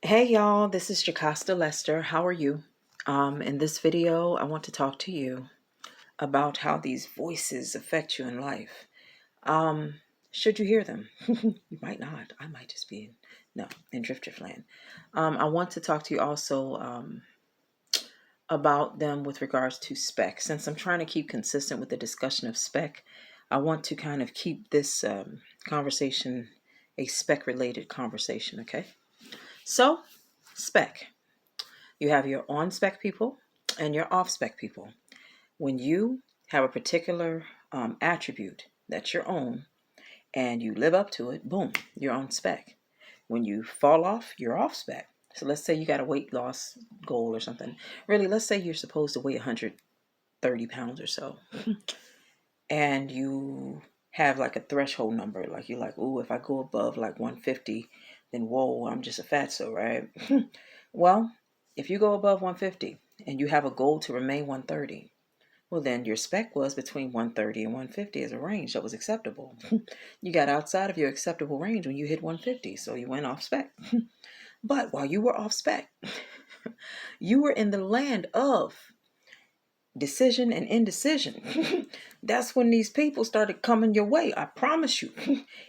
Hey y'all, this is Jocasta Lester. How are you? In this video, I want to talk to you about how these voices affect you in life. Should you hear them? You might not. I might just be in Drifter land. I want to talk to you also about them with regards to spec. Since I'm trying to keep consistent with the discussion of spec, I want to kind of keep this conversation a spec related conversation, okay? So, spec. You have your on spec people and your off spec people. When you have a particular attribute that's your own and you live up to it, boom, you're on spec. When you fall off, you're off spec. So let's say you got a weight loss goal or something. Really, let's say you're supposed to weigh 130 pounds or so. And you have like a threshold number. Like you're like, ooh, if I go above like 150, then whoa, I'm just a fatso, right? Well, if you go above 150 and you have a goal to remain 130, well, then your spec was between 130 and 150 as a range that was acceptable. You got outside of your acceptable range when you hit 150, so you went off spec. But while you were off spec, you were in the land of decision and indecision. That's when these people started coming your way. I promise you,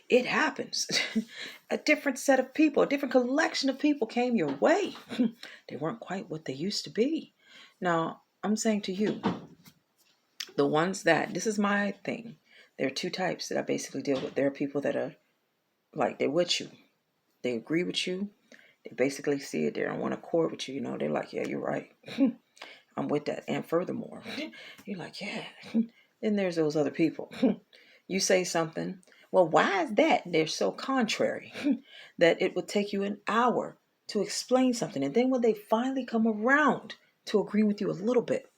it happens. A different set of people, a different collection of people came your way. They weren't quite what they used to be. Now, I'm saying to you, the ones that, this is my thing. There are two types that I basically deal with. There are people that are like, they're with you. They agree with you. They basically see it. They're on one accord with you. They're like, yeah, you're right. I'm with that. And furthermore, you're like, yeah. Then there's those other people. You say something. Well, why is that? They're so contrary that it would take you an hour to explain something. And then when they finally come around to agree with you a little bit,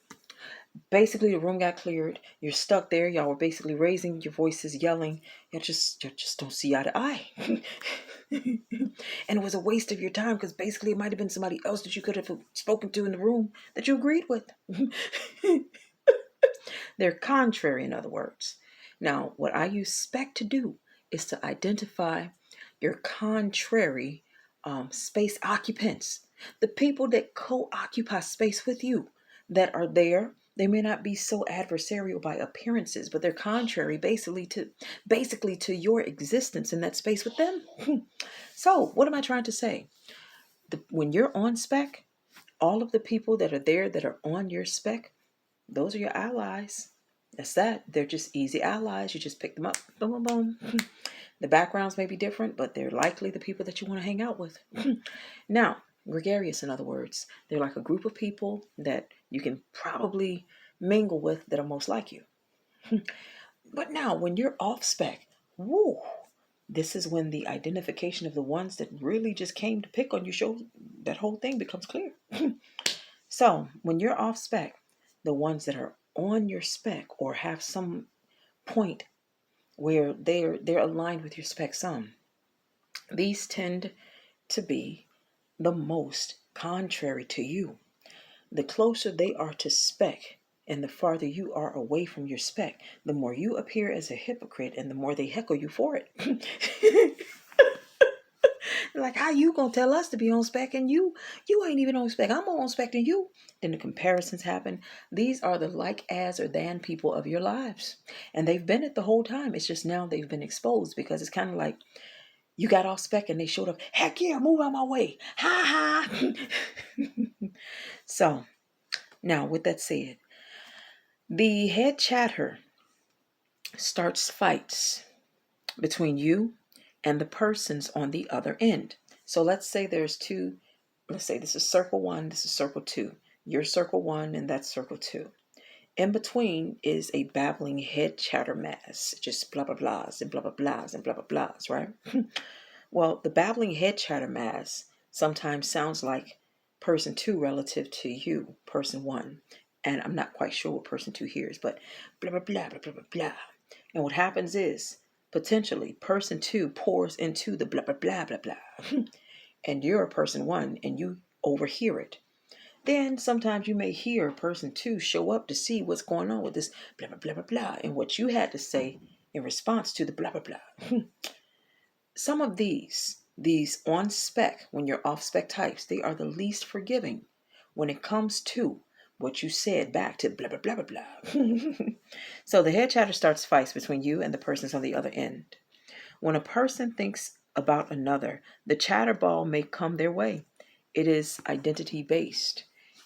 basically the room got cleared. You're stuck there. Y'all were basically raising your voices, yelling. You just don't see eye to eye. And it was a waste of your time because basically it might have been somebody else that you could have spoken to in the room that you agreed with. They're contrary, in other words. Now, what I use spec to do is to identify your contrary space occupants, the people that co-occupy space with you, that are there. They may not be so adversarial by appearances, but they're contrary basically to your existence in that space with them. So, what am I trying to say? When you're on spec, all of the people that are there that are on your spec, those are your allies. That's that. They're just easy allies. You just pick them up. Boom, boom, boom. The backgrounds may be different, but they're likely the people that you want to hang out with. Now, gregarious, in other words, they're like a group of people that you can probably mingle with that are most like you. But now, when you're off spec, woo, this is when the identification of the ones that really just came to pick on you show that whole thing becomes clear. So, when you're off spec, the ones that are on your spec or have some point where they're aligned with your spec some, these tend to be the most contrary to you. The closer they are to spec and the farther you are away from your spec, the more you appear as a hypocrite and the more they heckle you for it. Like, how you gonna tell us to be on spec and you ain't even on spec? I'm more on spec than you. Then the comparisons happen. These are the like as or than people of your lives. And they've been it the whole time. It's just now they've been exposed because it's kind of like you got off spec and they showed up. Heck yeah, move out my way. Ha ha. So now with that said, the head chatter starts fights between you and the persons on the other end. So let's say there's two, let's say this is circle one, this is circle two. You're circle one and that's circle two. In between is a babbling head chatter mass, just blah blah blahs and blah blah blahs and blah blah blahs, right? Well, the babbling head chatter mass sometimes sounds like person two relative to you, person one. And I'm not quite sure what person two hears, but blah blah blah blah blah blah blah. And what happens is potentially person two pours into the blah blah blah blah blah. And you're a person one and you overhear it. Then sometimes you may hear person two show up to see what's going on with this blah blah blah blah blah and what you had to say in response to the blah blah blah. Some of these These on spec, when you're off spec types, they are the least forgiving when it comes to what you said back to blah, blah, blah, blah, blah. So the head chatter starts fights between you and the persons on the other end. When a person thinks about another, the chatter ball may come their way. It is identity based.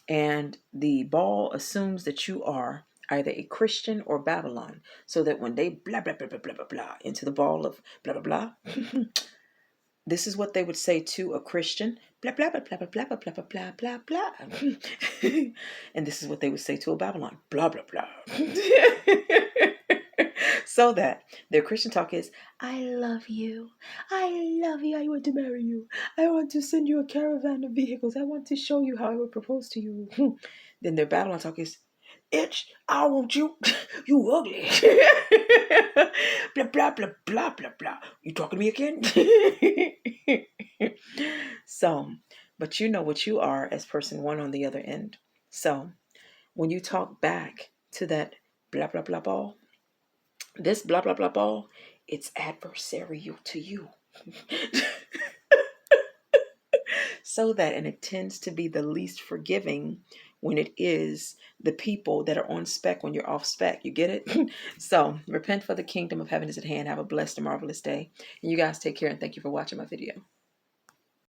And the ball assumes that you are either a Christian or Babylon. So that when they blah, blah, blah, blah, blah, blah, blah into the ball of blah, blah, blah, this is what they would say to a Christian. Blah, blah, blah, blah, blah, blah, blah, blah, blah, blah, blah. And this is what they would say to a Babylon. Blah, blah, blah. So that their Christian talk is, I love you. I love you. I want to marry you. I want to send you a caravan of vehicles. I want to show you how I would propose to you. Then their Babylon talk is, itch, I want you. You ugly. Blah, blah, blah, blah, blah, blah. You talking to me again? So, but you know what you are as person one on the other end. So, when you talk back to that blah, blah, blah ball, this blah, blah, blah ball, it's adversarial to you. So that, and it tends to be the least forgiving when it is the people that are on spec when you're off spec. You get it? So repent, for the kingdom of heaven is at hand. Have a blessed and marvelous day. And you guys take care, and thank you for watching my video.